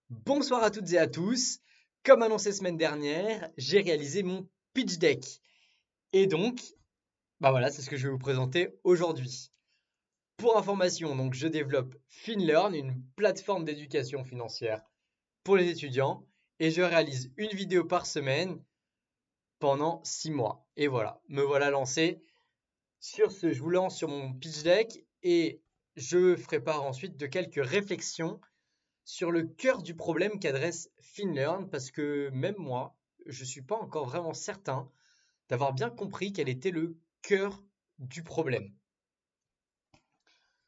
Bonsoir à toutes et à tous. Comme annoncé semaine dernière, j'ai réalisé mon pitch deck. Et donc, voilà, c'est ce que je vais vous présenter aujourd'hui. Pour information, donc je développe FinLearn, une plateforme d'éducation financière pour les étudiants, et je réalise une vidéo par semaine pendant 6 mois. Et voilà, me voilà lancé. Sur ce, je vous lance sur mon pitch deck et je ferai part ensuite de quelques réflexions sur le cœur du problème qu'adresse FinLearn, parce que même moi, je ne suis pas encore vraiment certain d'avoir bien compris quel était le cœur du problème.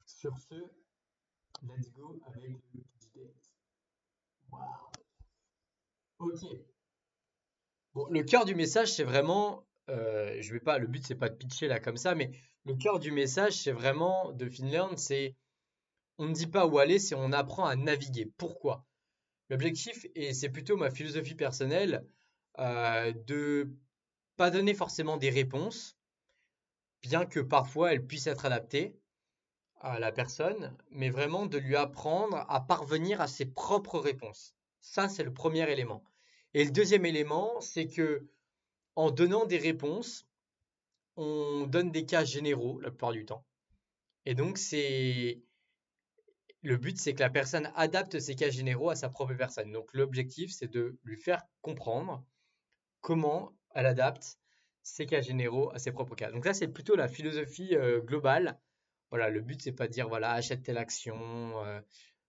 Sur ce, let's go avec le pitch deck. Wow. Ok. Bon, le cœur du message, c'est vraiment, je vais pas, le but c'est pas de pitcher là comme ça, mais le cœur du message, c'est vraiment de FinLearn, c'est on ne dit pas où aller, c'est on apprend à naviguer. Pourquoi? L'objectif, et c'est plutôt ma philosophie personnelle, de pas donner forcément des réponses, bien que parfois elles puissent être adaptées à la personne, mais vraiment de lui apprendre à parvenir à ses propres réponses. Ça, c'est le premier élément. Et le deuxième élément, c'est que en donnant des réponses, on donne des cas généraux la plupart du temps. Et donc, c'est le but, c'est que la personne adapte ces cas généraux à sa propre personne. Donc, l'objectif, c'est de lui faire comprendre comment elle adapte ses cas généraux à ses propres cas. Donc là, c'est plutôt la philosophie globale. Voilà, le but, c'est pas de dire, voilà, achète telle action,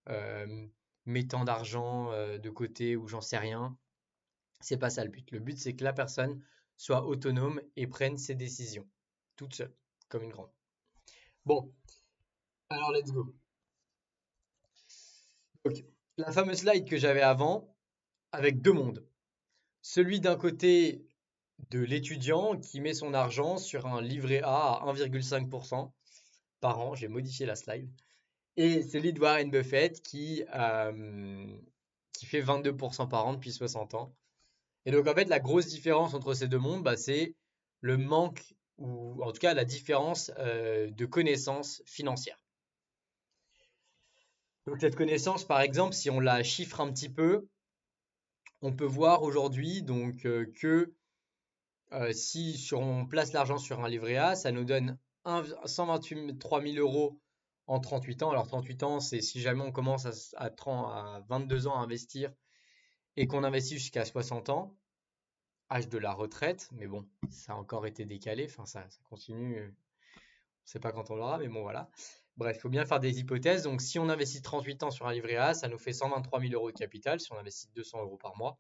euh, mets tant d'argent de côté ou j'en sais rien. C'est pas ça le but. Le but, c'est que la personne soit autonome et prenne ses décisions toute seule, comme une grande. Bon, alors let's go. Donc, la fameuse slide que j'avais avant, avec deux mondes. Celui d'un côté de l'étudiant qui met son argent sur un livret A à 1,5% par an. J'ai modifié la slide. Et celui de Warren Buffett qui fait 22% par an depuis 60 ans. Et donc, en fait, la grosse différence entre ces deux mondes, c'est le manque, ou en tout cas la différence de connaissances financières. Donc, cette connaissance, par exemple, si on la chiffre un petit peu, on peut voir aujourd'hui que si on place l'argent sur un livret A, ça nous donne 123 000 euros en 38 ans. Alors 38 ans, c'est si jamais on commence à 22 ans à investir et qu'on investit jusqu'à 60 ans, âge de la retraite, mais bon, ça a encore été décalé, enfin ça continue, on ne sait pas quand on l'aura, mais bon voilà. Bref, il faut bien faire des hypothèses. Donc si on investit 38 ans sur un livret A, ça nous fait 123 000 euros de capital si on investit 200 euros par mois,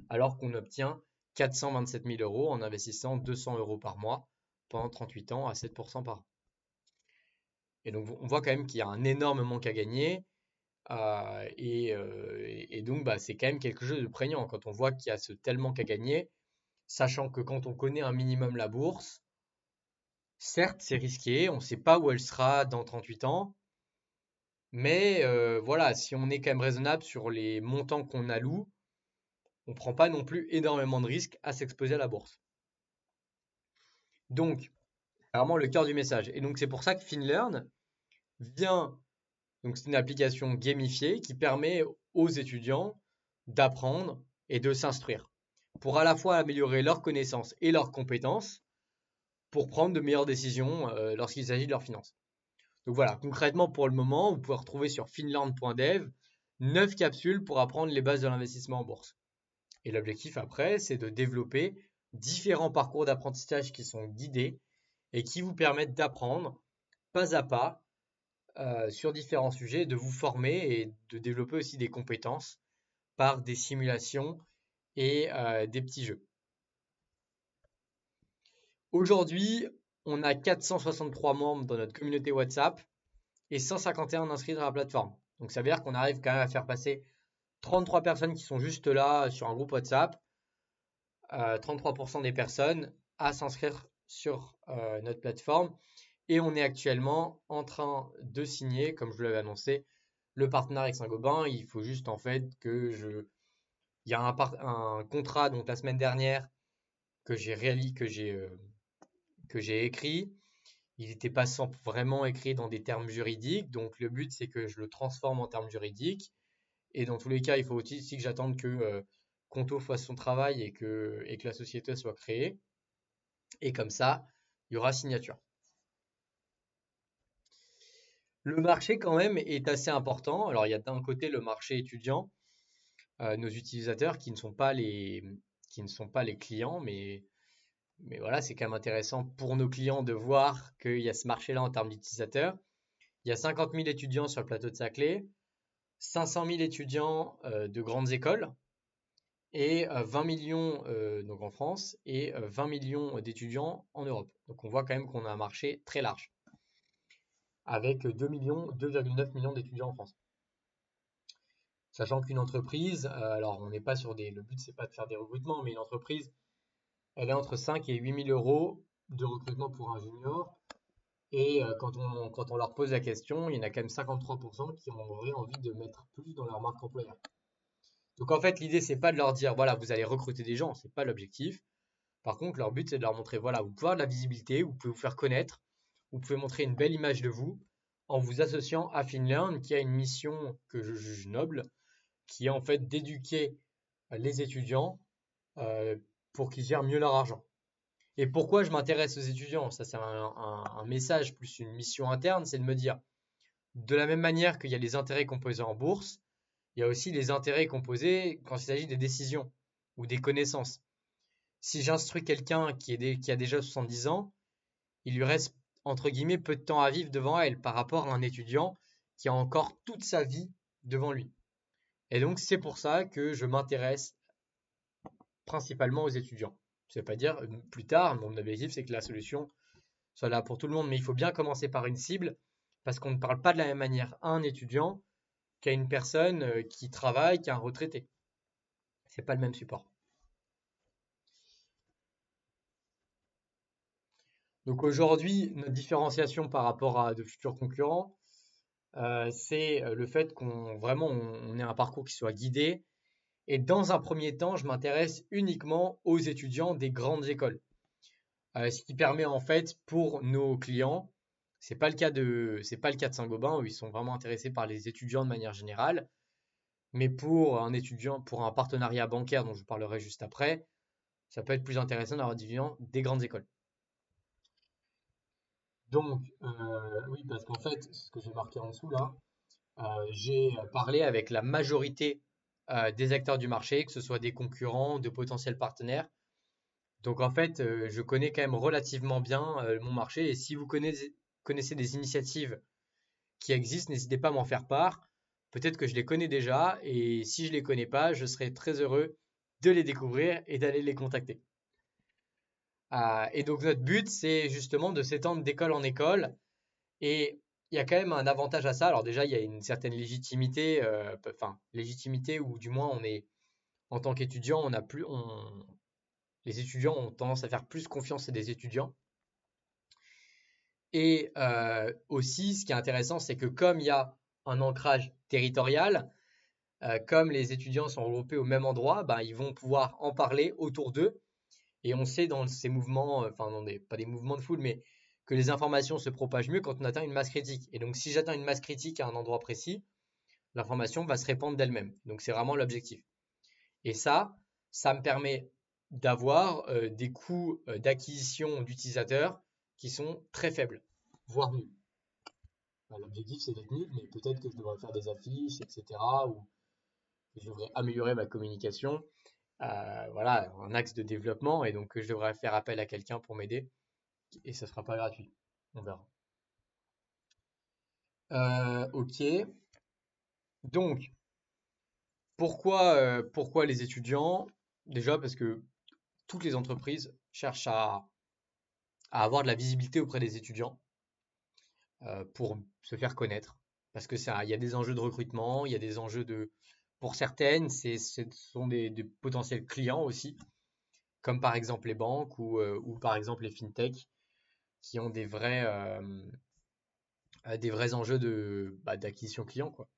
alors qu'on obtient 427 000 euros en investissant 200 euros par mois pendant 38 ans à 7% par an. Et donc, on voit quand même qu'il y a un énorme manque à gagner. Et donc, c'est quand même quelque chose de prégnant quand on voit qu'il y a ce tel manque à gagner, sachant que quand on connaît un minimum la bourse, certes, c'est risqué, on ne sait pas où elle sera dans 38 ans, mais voilà, si on est quand même raisonnable sur les montants qu'on alloue, on ne prend pas non plus énormément de risques à s'exposer à la bourse. Donc, c'est vraiment le cœur du message. Et donc, c'est pour ça que FinLearn vient, donc c'est une application gamifiée qui permet aux étudiants d'apprendre et de s'instruire pour à la fois améliorer leurs connaissances et leurs compétences pour prendre de meilleures décisions lorsqu'il s'agit de leurs finances. Donc voilà, concrètement pour le moment, vous pouvez retrouver sur finlearn.dev 9 capsules pour apprendre les bases de l'investissement en bourse. Et l'objectif après, c'est de développer différents parcours d'apprentissage qui sont guidés et qui vous permettent d'apprendre pas à pas sur différents sujets, de vous former et de développer aussi des compétences par des simulations et des petits jeux. Aujourd'hui, on a 463 membres dans notre communauté WhatsApp et 151 inscrits dans la plateforme. Donc ça veut dire qu'on arrive quand même à faire passer 33 personnes qui sont juste là sur un groupe WhatsApp, 33% des personnes à s'inscrire sur notre plateforme. Et on est actuellement en train de signer, comme je vous l'avais annoncé, le partenariat avec Saint-Gobain. Il faut juste en fait il y a un contrat donc la semaine dernière que j'ai réalisé, que j'ai écrit. Il n'était pas vraiment écrit dans des termes juridiques. Donc le but c'est que je le transforme en termes juridiques Et dans tous les cas, il faut aussi que j'attende que Conto fasse son travail et que la société soit créée. Et comme ça, il y aura signature. Le marché, quand même, est assez important. Alors, il y a d'un côté le marché étudiant, nos utilisateurs qui ne sont pas les clients, mais voilà, c'est quand même intéressant pour nos clients de voir qu'il y a ce marché-là en termes d'utilisateurs. Il y a 50 000 étudiants sur le plateau de Saclay, 500 000 étudiants de grandes écoles et 20 millions donc en France et 20 millions d'étudiants en Europe. Donc on voit quand même qu'on a un marché très large avec 2 millions, 2,9 millions d'étudiants en France. Sachant qu'une entreprise, alors on n'est pas sur le but c'est pas de faire des recrutements, mais une entreprise, elle est entre 5 et 8 000 euros de recrutement pour un junior. Et quand on leur pose la question, il y en a quand même 53% qui auraient envie de mettre plus dans leur marque employeur. Donc en fait, l'idée, c'est pas de leur dire, voilà, vous allez recruter des gens, c'est pas l'objectif. Par contre, leur but, c'est de leur montrer, voilà, vous pouvez avoir de la visibilité, vous pouvez vous faire connaître, vous pouvez montrer une belle image de vous en vous associant à Finlearn, qui a une mission que je juge noble, qui est en fait d'éduquer les étudiants euh, pour qu'ils gèrent mieux leur argent. Et pourquoi je m'intéresse aux étudiants? Ça, c'est un message plus une mission interne, c'est de me dire, de la même manière qu'il y a les intérêts composés en bourse, il y a aussi les intérêts composés quand il s'agit des décisions ou des connaissances. Si j'instruis quelqu'un qui a déjà 70 ans, il lui reste entre guillemets peu de temps à vivre devant elle par rapport à un étudiant qui a encore toute sa vie devant lui. Et donc c'est pour ça que je m'intéresse principalement aux étudiants. Ça ne veut pas dire plus tard, mon objectif c'est que la solution soit là pour tout le monde, mais il faut bien commencer par une cible parce qu'on ne parle pas de la même manière à un étudiant qu'à une personne qui travaille, qu'à un retraité. C'est pas le même support. Donc aujourd'hui, notre différenciation par rapport à de futurs concurrents, c'est le fait qu'on vraiment on ait un parcours qui soit guidé. Et dans un premier temps, je m'intéresse uniquement aux étudiants des grandes écoles. Ce qui permet en fait pour nos clients, c'est pas le cas de Saint-Gobain où ils sont vraiment intéressés par les étudiants de manière générale, mais pour un étudiant, pour un partenariat bancaire dont je vous parlerai juste après, ça peut être plus intéressant d'avoir des étudiants des grandes écoles. Donc, oui, parce qu'en fait, ce que j'ai marqué en dessous là, j'ai parlé avec la majorité des acteurs du marché, que ce soit des concurrents, de potentiels partenaires. Donc en fait, je connais quand même relativement bien mon marché. Et si vous connaissez des initiatives qui existent, n'hésitez pas à m'en faire part. Peut-être que je les connais déjà. Et si je les connais pas, je serai très heureux de les découvrir et d'aller les contacter. Et donc notre but, c'est justement de s'étendre d'école en école. Et il y a quand même un avantage à ça. Alors déjà, il y a une certaine légitimité, enfin légitimité ou du moins on est en tant qu'étudiant, les étudiants ont tendance à faire plus confiance à des étudiants. Et aussi, ce qui est intéressant, c'est que comme il y a un ancrage territorial, comme les étudiants sont regroupés au même endroit, ben, ils vont pouvoir en parler autour d'eux. Et on sait dans ces mouvements, enfin pas des mouvements de foule, mais que les informations se propagent mieux quand on atteint une masse critique. Et donc si j'atteins une masse critique à un endroit précis, l'information va se répandre d'elle-même. Donc c'est vraiment l'objectif. Et ça me permet d'avoir des coûts d'acquisition d'utilisateurs qui sont très faibles, voire nuls. Enfin, l'objectif c'est d'être nul, mais peut-être que je devrais faire des affiches, etc. Ou que je devrais améliorer ma communication. Voilà, un axe de développement. Et donc je devrais faire appel à quelqu'un pour m'aider. Et ça ne sera pas gratuit. On verra. Ok. Donc, pourquoi les étudiants? Déjà parce que toutes les entreprises cherchent à avoir de la visibilité auprès des étudiants pour se faire connaître. Parce que ça, il y a des enjeux de recrutement, il y a des enjeux pour certaines, ce sont des potentiels clients aussi, comme par exemple les banques ou par exemple les fintech, qui ont des vrais enjeux d'acquisition client, quoi.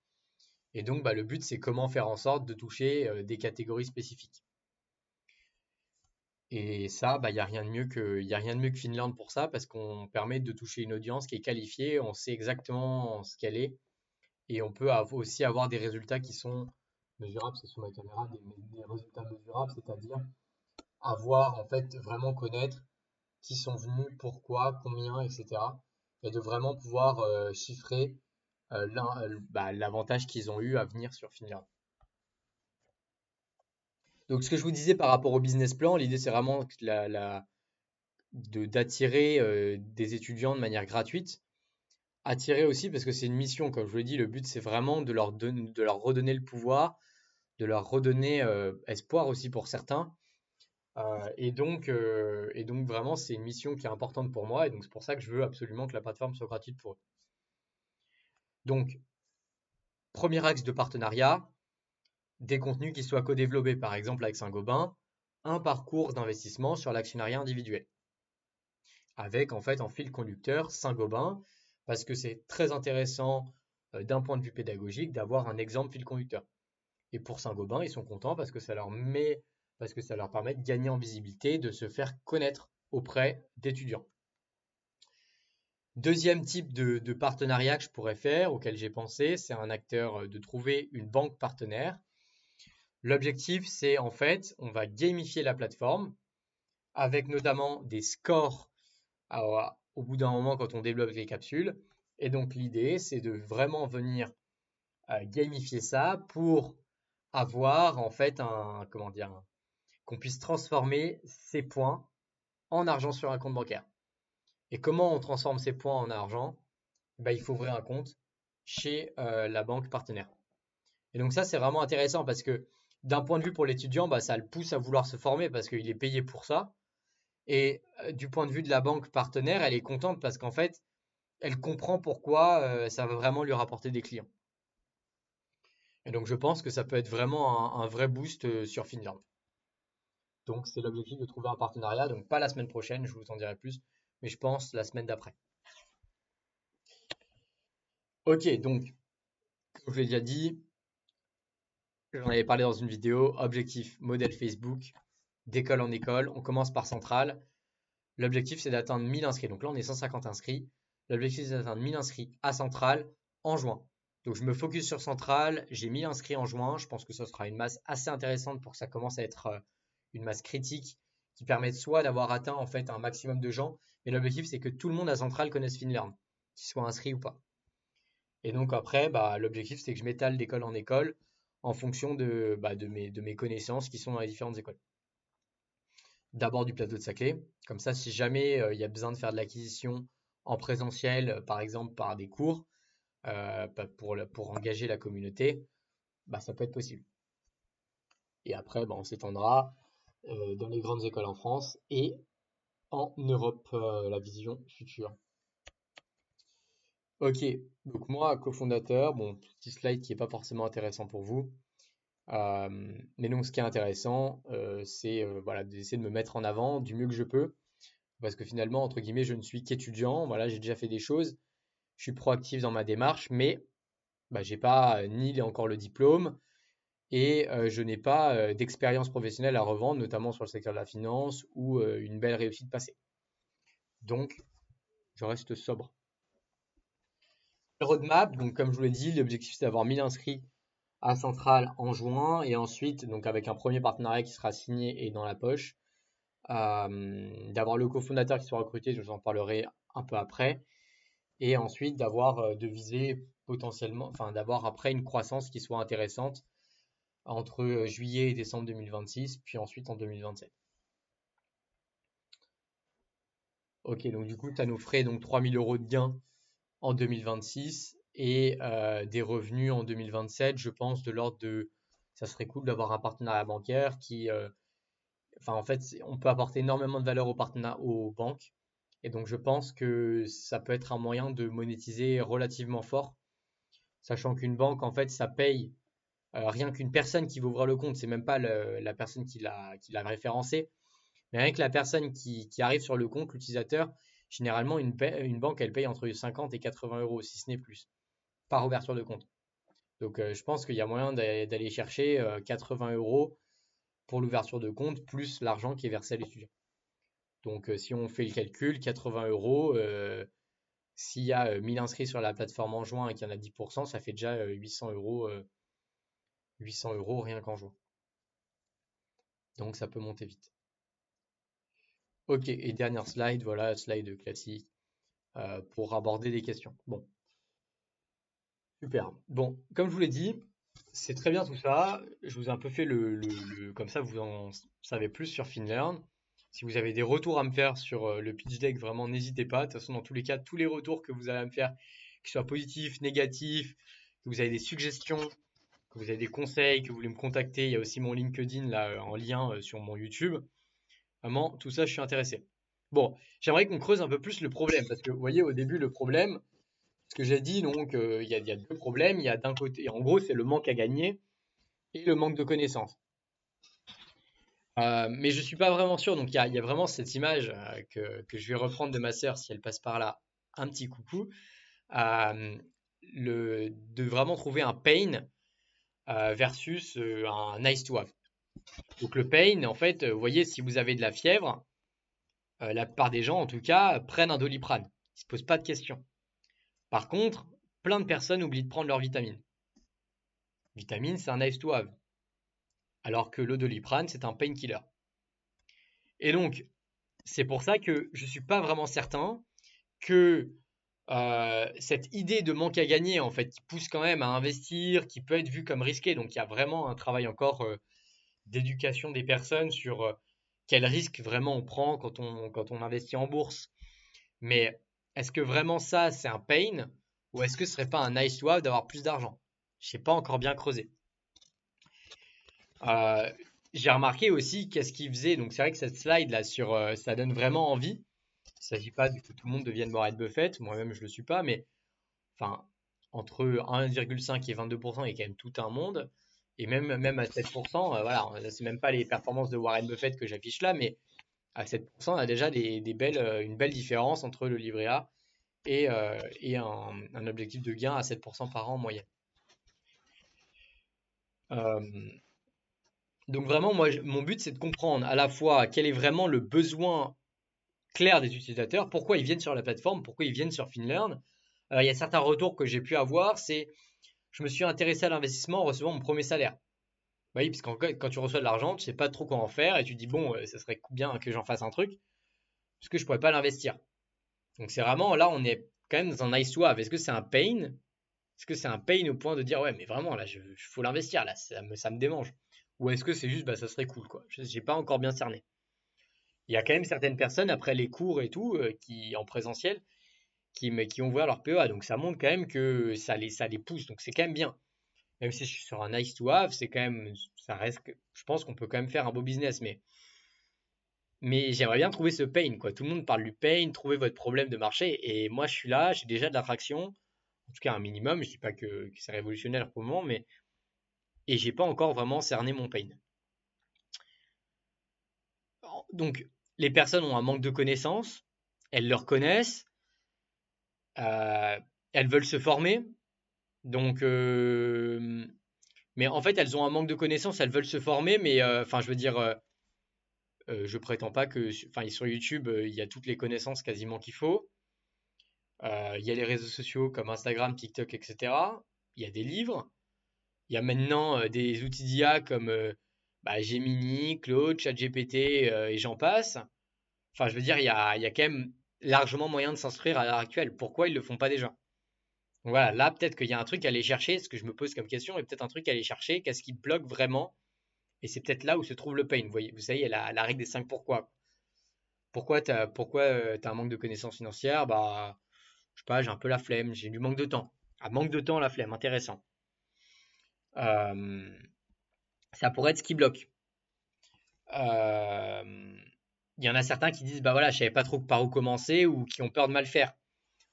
Et donc, le but, c'est comment faire en sorte de toucher des catégories spécifiques. Et ça, il y a rien de mieux que Finland pour ça, parce qu'on permet de toucher une audience qui est qualifiée, on sait exactement ce qu'elle est, et on peut aussi avoir des résultats qui sont Mesurables, c'est sur ma caméra, des résultats mesurables, c'est-à-dire avoir, en fait, vraiment connaître qui sont venus, pourquoi, combien, etc. Et de vraiment pouvoir chiffrer l'avantage qu'ils ont eu à venir sur Finlearn. Donc, ce que je vous disais par rapport au business plan, l'idée c'est vraiment d'attirer des étudiants de manière gratuite. Attirer aussi parce que c'est une mission, comme je vous l'ai dit, le but c'est vraiment de leur redonner le pouvoir, de leur redonner espoir aussi pour certains. Et donc vraiment c'est une mission qui est importante pour moi et donc c'est pour ça que je veux absolument que la plateforme soit gratuite pour eux. Donc, premier axe de partenariat, des contenus qui soient co-développés, par exemple avec Saint-Gobain, un parcours d'investissement sur l'actionnariat individuel, avec en fait en fil conducteur Saint-Gobain, parce que c'est très intéressant d'un point de vue pédagogique d'avoir un exemple fil conducteur. Et pour Saint-Gobain, ils sont contents parce que ça leur permet de gagner en visibilité, de se faire connaître auprès d'étudiants. Deuxième type de partenariat que je pourrais faire, auquel j'ai pensé, c'est un acteur de trouver une banque partenaire. L'objectif, c'est en fait, on va gamifier la plateforme avec notamment des scores au bout d'un moment quand on développe les capsules. Et donc l'idée, c'est de vraiment venir gamifier ça pour avoir en fait qu'on puisse transformer ces points en argent sur un compte bancaire. Et comment on transforme ces points en argent? Il faut ouvrir un compte chez la banque partenaire. Et donc ça, c'est vraiment intéressant parce que d'un point de vue pour l'étudiant, ça le pousse à vouloir se former parce qu'il est payé pour ça. Et du point de vue de la banque partenaire, elle est contente parce qu'en fait, elle comprend pourquoi ça va vraiment lui rapporter des clients. Et donc je pense que ça peut être vraiment un vrai boost sur Finland. Donc c'est l'objectif de trouver un partenariat, donc pas la semaine prochaine, je vous en dirai plus, mais je pense la semaine d'après. Ok, donc comme je l'ai déjà dit, j'en avais parlé dans une vidéo, objectif, modèle Facebook, d'école en école, on commence par Centrale. L'objectif c'est d'atteindre 1000 inscrits, donc là on est 150 inscrits. L'objectif c'est d'atteindre 1000 inscrits à Centrale en juin. Donc je me focus sur Centrale, j'ai 1000 inscrits en juin, je pense que ce sera une masse assez intéressante pour que ça commence à être une masse critique qui permette soit d'avoir atteint en fait un maximum de gens, mais l'objectif c'est que tout le monde à Centrale connaisse Finlearn, qu'il soit inscrit ou pas. Et donc après, l'objectif c'est que je m'étale d'école en école en fonction de mes connaissances qui sont dans les différentes écoles. D'abord du plateau de Saclay, comme ça si jamais il y a besoin de faire de l'acquisition en présentiel, par exemple par des cours, pour engager la communauté, ça peut être possible. Et après, on s'étendra dans les grandes écoles en France et en Europe, la vision future. Ok, donc moi, cofondateur, petit slide qui n'est pas forcément intéressant pour vous. Mais donc, ce qui est intéressant, c'est voilà, d'essayer de me mettre en avant du mieux que je peux. Parce que finalement, entre guillemets, je ne suis qu'étudiant. Voilà, j'ai déjà fait des choses. Je suis proactif dans ma démarche, mais j'ai pas ni encore le diplôme et je n'ai pas d'expérience professionnelle à revendre, notamment sur le secteur de la finance ou une belle réussite passée. Donc, je reste sobre. Le roadmap, donc comme je vous l'ai dit, l'objectif c'est d'avoir 1000 inscrits à Centrale en juin et ensuite, donc avec un premier partenariat qui sera signé et dans la poche, d'avoir le cofondateur qui sera recruté, je vous en parlerai un peu après, et ensuite de viser potentiellement, enfin d'avoir après une croissance qui soit intéressante entre juillet et décembre 2026, puis ensuite en 2027. Ok, donc du coup, ça nous ferait donc 3000 euros de gains en 2026 et des revenus en 2027, je pense, de l'ordre de... Ça serait cool d'avoir un partenariat bancaire qui... Enfin, en fait, on peut apporter énormément de valeur aux banques. Et donc, je pense que ça peut être un moyen de monétiser relativement fort, sachant qu'une banque, en fait, ça paye rien qu'une personne qui va ouvrir le compte, c'est même pas la personne qui l'a référencé, mais rien que la personne qui arrive sur le compte, l'utilisateur, généralement, une banque, elle paye entre 50 et 80 euros, si ce n'est plus, par ouverture de compte. Donc, je pense qu'il y a moyen d'aller chercher 80 euros pour l'ouverture de compte, plus l'argent qui est versé à l'étudiant. Donc, si on fait le calcul, 80 euros, s'il y a 1000 inscrits sur la plateforme en juin et qu'il y en a 10%, ça fait déjà 800 euros 800 euros rien qu'en jouant. Donc ça peut monter vite. Ok, et dernière slide, voilà, slide classique pour aborder des questions. Bon, super. Bon, comme je vous l'ai dit, c'est très bien tout ça. Je vous ai un peu fait comme ça, vous en savez plus sur Finlearn. Si vous avez des retours à me faire sur le pitch deck, vraiment n'hésitez pas. De toute façon, dans tous les cas, tous les retours que vous allez me faire, qu'ils soient positifs, négatifs, que vous avez des suggestions, que vous avez des conseils, que vous voulez me contacter, il y a aussi mon LinkedIn là en lien sur mon YouTube. Vraiment, tout ça, je suis intéressé. Bon, j'aimerais qu'on creuse un peu plus le problème, parce que vous voyez, au début, le problème, ce que j'ai dit, donc, il y a deux problèmes. Il y a d'un côté, en gros, c'est le manque à gagner et le manque de connaissances. Mais je suis pas vraiment sûr, donc il y a vraiment cette image que je vais reprendre de ma sœur si elle passe par là. Un petit coucou. euh, de vraiment trouver un pain versus un nice to have. Donc le pain, en fait, vous voyez, si vous avez de la fièvre, la plupart des gens, en tout cas, prennent un Doliprane. Ils se posent pas de questions. Par contre, plein de personnes oublient de prendre leurs vitamines. Vitamine, c'est un nice to have. Alors que le Doliprane, c'est un painkiller. Et donc, c'est pour ça que je suis pas vraiment certain que cette idée de manque à gagner, en fait, qui pousse quand même à investir, qui peut être vue comme risqué, donc il y a vraiment un travail encore d'éducation des personnes sur quel risque vraiment on prend quand on investit en bourse. Mais est-ce que vraiment ça, c'est un pain ou est-ce que ce serait pas un nice to have d'avoir plus d'argent? Je sais pas encore bien creusé. Euh, j'ai remarqué aussi qu'est-ce qu'il faisait. Donc c'est vrai que cette slide là sur ça donne vraiment envie. Il ne s'agit pas que tout le monde devienne Warren Buffett. Moi-même je le suis pas, mais enfin entre 1,5 et 22%, il y a quand même tout un monde. Et même à 7%, voilà, c'est même pas les performances de Warren Buffett que j'affiche là, mais à 7%, on a déjà une belle différence entre le livret A et un objectif de gain à 7% par an en moyenne. Euh, donc vraiment, moi, mon but, c'est de comprendre à la fois quel est vraiment le besoin clair des utilisateurs, pourquoi ils viennent sur la plateforme, pourquoi ils viennent sur Finlearn. Il y a certains retours que j'ai pu avoir, c'est je me suis intéressé à l'investissement en recevant mon premier salaire. Oui, parce que quand tu reçois de l'argent, tu sais pas trop quoi en faire et tu te dis bon, ça serait bien que j'en fasse un truc, parce que je pourrais pas l'investir. Donc c'est vraiment là, on est quand même dans un nice to have. Est-ce que c'est un pain? Est-ce que c'est un pain au point de dire ouais, mais vraiment là, faut l'investir là, ça me démange. Ou est-ce que c'est juste bah ça serait cool quoi. J'ai pas encore bien cerné. Il y a quand même certaines personnes après les cours et tout qui en présentiel qui ont ouvert leur PEA. Donc ça montre quand même que ça les pousse. Donc c'est quand même bien. Même si je suis sur un nice to have, c'est quand même ça reste je pense qu'on peut quand même faire un beau business mais j'aimerais bien trouver ce pain quoi. Tout le monde parle du pain, trouver votre problème de marché et moi je suis là, j'ai déjà de l'attraction, en tout cas un minimum, je dis pas que c'est révolutionnaire pour le moment mais et j'ai pas encore vraiment cerné mon pain. Donc les personnes ont un manque de connaissances, elles le reconnaissent, euh, elles veulent se former, donc mais en fait elles ont un manque de connaissances, elles veulent se former, mais enfin je veux dire, je prétends pas que, enfin sur YouTube il y a toutes les connaissances quasiment qu'il faut. Il y a les réseaux sociaux comme Instagram, TikTok, etc. Il y a des livres. Il y a maintenant des outils d'IA comme bah, Gemini, Claude, ChatGPT et j'en passe. Enfin, je veux dire, il y a quand même largement moyen de s'instruire à l'heure actuelle. Pourquoi ils le font pas déjà? Donc voilà, là, peut-être qu'il y a un truc à aller chercher, ce que je me pose comme question, et peut-être un truc à aller chercher, qu'est-ce qui bloque vraiment? Et c'est peut-être là où se trouve le pain. Vous savez, il y a la règle des 5 pourquoi. Pourquoi t'as un manque de connaissances financières? Bah, je sais pas, j'ai un peu la flemme, j'ai du manque de temps. Ah, manque de temps, la flemme, intéressant. Euh, ça pourrait être ce qui bloque. Euh, Il y en a certains qui disent, bah voilà, je savais pas trop par où commencer ou qui ont peur de mal faire.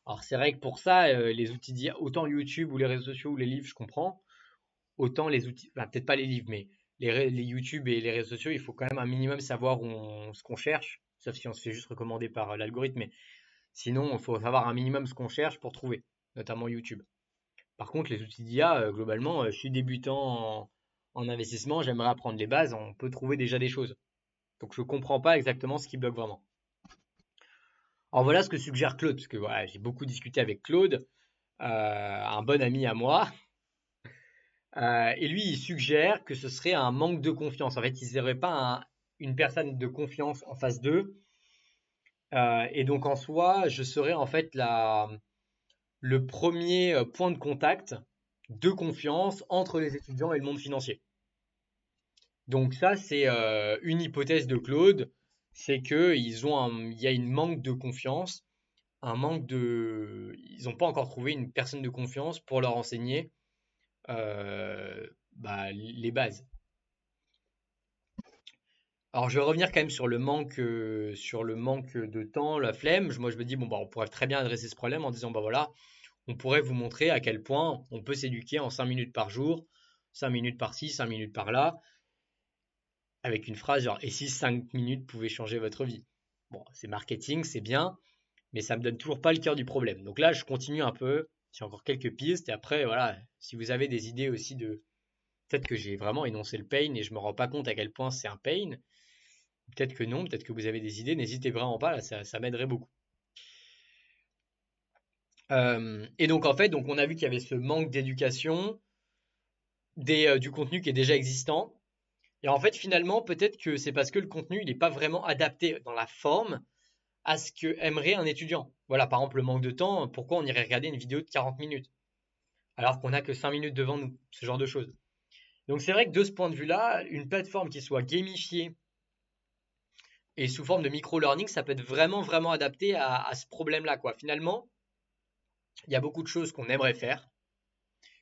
Alors c'est vrai que pour ça, les outils d'IA, autant YouTube ou les réseaux sociaux ou les livres, je comprends, autant les outils, enfin, peut-être pas les livres, mais les YouTube et les réseaux sociaux, il faut quand même un minimum savoir ce qu'on cherche, sauf si on se fait juste recommander par l'algorithme, mais sinon, il faut savoir un minimum ce qu'on cherche pour trouver, notamment YouTube. Par contre, les outils d'IA, globalement, je suis débutant en investissement, j'aimerais apprendre les bases, on peut trouver déjà des choses. Donc je comprends pas exactement ce qui bloque vraiment. Alors voilà ce que suggère Claude, parce que voilà, j'ai beaucoup discuté avec Claude, un bon ami à moi. Et lui, il suggère que ce serait un manque de confiance. En fait, ils n'auraient pas une personne de confiance en face d'eux. Et donc, en soi, je serais en fait le premier point de contact de confiance entre les étudiants et le monde financier. Donc ça, c'est une hypothèse de Claude, c'est que il y a une manque de confiance, ils n'ont pas encore trouvé une personne de confiance pour leur enseigner les bases. Alors, je vais revenir quand même sur le manque de temps, la flemme. Moi, je me dis, bon, bah, on pourrait très bien adresser ce problème en disant, bah voilà, on pourrait vous montrer à quel point on peut s'éduquer en 5 minutes par jour, 5 minutes par-ci, 5 minutes par-là, avec une phrase genre, et si 5 minutes pouvaient changer votre vie? Bon, c'est marketing, c'est bien, mais ça me donne toujours pas le cœur du problème. Donc là, je continue un peu, j'ai encore quelques pistes, et après, voilà, si vous avez des idées aussi peut-être que j'ai vraiment énoncé le pain et je me rends pas compte à quel point c'est un pain. Peut-être que non, peut-être que vous avez des idées, n'hésitez vraiment pas, là, ça m'aiderait beaucoup. Et donc en fait, donc on a vu qu'il y avait ce manque d'éducation, du contenu qui est déjà existant. Et en fait, finalement, peut-être que c'est parce que le contenu, il n'est pas vraiment adapté dans la forme à ce que aimerait un étudiant. Voilà, par exemple, le manque de temps, pourquoi on irait regarder une vidéo de 40 minutes alors qu'on n'a que 5 minutes devant nous, ce genre de choses. Donc c'est vrai que de ce point de vue-là, une plateforme qui soit gamifiée et sous forme de micro-learning, ça peut être vraiment, vraiment adapté à ce problème-là, quoi. Finalement, il y a beaucoup de choses qu'on aimerait faire,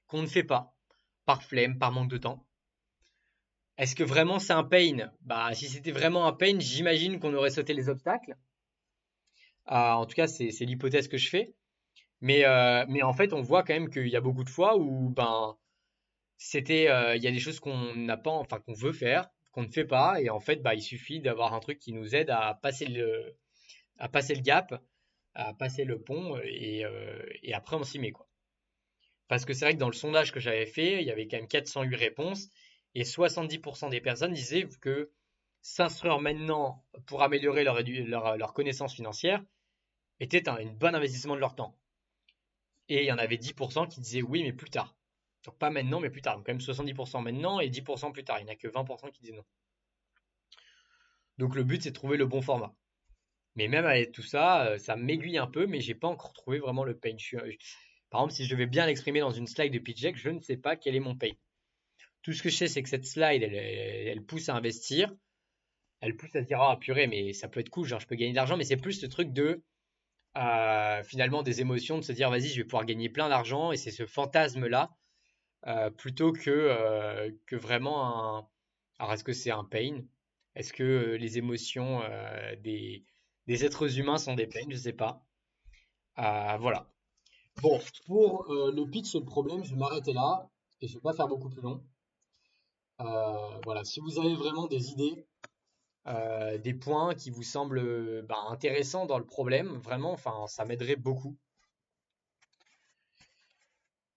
qu'on ne fait pas, par flemme, par manque de temps. Est-ce que vraiment c'est un pain? Bah, si c'était vraiment un pain, j'imagine qu'on aurait sauté les obstacles. En tout cas, c'est l'hypothèse que je fais. Mais en fait, on voit quand même qu'il y a beaucoup de fois où ben il y a des choses qu'on n'a pas, enfin qu'on veut faire, qu'on ne fait pas, et en fait, bah, il suffit d'avoir un truc qui nous aide à passer le gap, à passer le pont, et après on s'y met quoi. Parce que c'est vrai que dans le sondage que j'avais fait, il y avait quand même 408 réponses, et 70% des personnes disaient que s'instruire maintenant pour améliorer leur connaissance financière était un bon investissement de leur temps. Et il y en avait 10% qui disaient oui, mais plus tard. Donc pas maintenant, mais plus tard. Donc quand même 70% maintenant et 10% plus tard. Il n'y en a que 20% qui disaient non. Donc le but, c'est de trouver le bon format. Mais même avec tout ça, ça m'aiguille un peu, mais j'ai pas encore trouvé vraiment le pain. Par exemple, si je devais bien l'exprimer dans une slide de pitch deck, je ne sais pas quel est mon pain. Tout ce que je sais, c'est que cette slide, elle pousse à investir. Elle pousse à se dire, ah purée, mais ça peut être cool, genre je peux gagner de l'argent, mais c'est plus ce truc de finalement des émotions, de se dire, vas-y, je vais pouvoir gagner plein d'argent, et c'est ce fantasme-là, plutôt que vraiment un. Alors, est-ce que c'est un pain? Est-ce que les émotions des êtres humains sont des pains? Je sais pas. Voilà. Bon, pour le pitch et le problème, je vais m'arrêter là et je vais pas faire beaucoup plus long. Voilà, si vous avez vraiment des idées, des points qui vous semblent intéressants dans le problème, vraiment, enfin, ça m'aiderait beaucoup.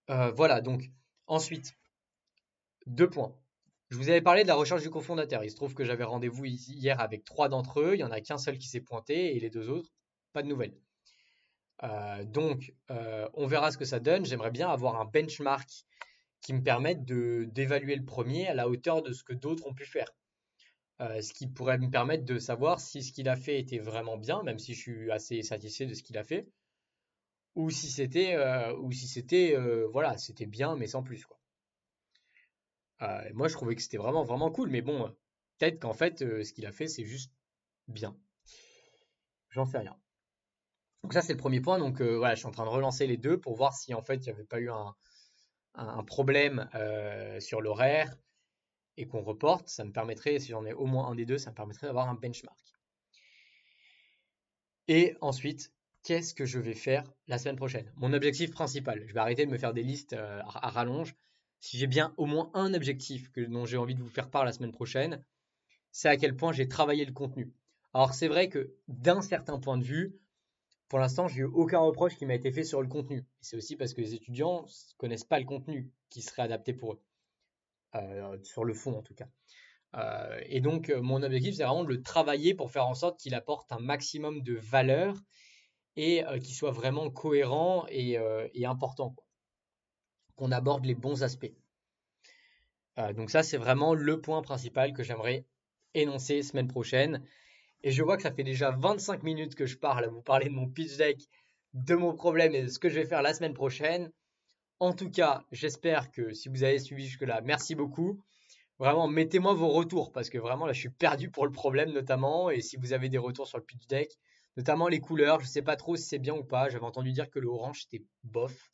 Voilà, donc ensuite, 2 points. Je vous avais parlé de la recherche du cofondateur. Il se trouve que j'avais rendez-vous hier avec 3 d'entre eux. Il n'y en a qu'un seul qui s'est pointé et les 2 autres, pas de nouvelles. Donc, on verra ce que ça donne. J'aimerais bien avoir un benchmark qui me permette d'évaluer le premier à la hauteur de ce que d'autres ont pu faire. Ce qui pourrait me permettre de savoir si ce qu'il a fait était vraiment bien, même si je suis assez satisfait de ce qu'il a fait, ou si c'était voilà, c'était bien mais sans plus quoi. Moi je trouvais que c'était vraiment vraiment cool, mais bon, peut-être qu'en fait ce qu'il a fait c'est juste bien. J'en sais rien. Donc ça c'est le premier point. Donc voilà, je suis en train de relancer les deux pour voir si en fait il n'y avait pas eu un problème sur l'horaire et qu'on reporte. Ça me permettrait, si j'en ai au moins un des deux, ça me permettrait d'avoir un benchmark. Et ensuite, qu'est-ce que je vais faire la semaine prochaine? Mon objectif principal. Je vais arrêter de me faire des listes à rallonge. Si j'ai bien au moins un objectif dont j'ai envie de vous faire part la semaine prochaine, c'est à quel point j'ai travaillé le contenu. Alors c'est vrai que d'un certain point de vue, pour l'instant, j'ai eu aucun reproche qui m'a été fait sur le contenu. C'est aussi parce que les étudiants ne connaissent pas le contenu qui serait adapté pour eux, sur le fond en tout cas. Et donc, mon objectif, c'est vraiment de le travailler pour faire en sorte qu'il apporte un maximum de valeur et qu'il soit vraiment cohérent et important, quoi. Qu'on aborde les bons aspects. Donc ça, c'est vraiment le point principal que j'aimerais énoncer semaine prochaine. Et je vois que ça fait déjà 25 minutes que je parle à vous parler de mon pitch deck, de mon problème et de ce que je vais faire la semaine prochaine. En tout cas, j'espère que si vous avez suivi jusque-là, merci beaucoup. Vraiment, mettez-moi vos retours parce que vraiment là, je suis perdu pour le problème notamment. Et si vous avez des retours sur le pitch deck, notamment les couleurs, je sais pas trop si c'est bien ou pas. J'avais entendu dire que le orange c'était bof.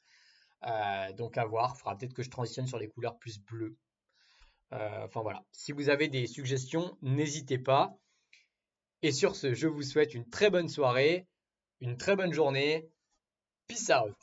Donc à voir. Il faudra peut-être que je transitionne sur les couleurs plus bleues. Enfin voilà. Si vous avez des suggestions, n'hésitez pas. Et sur ce, je vous souhaite une très bonne soirée, une très bonne journée. Peace out.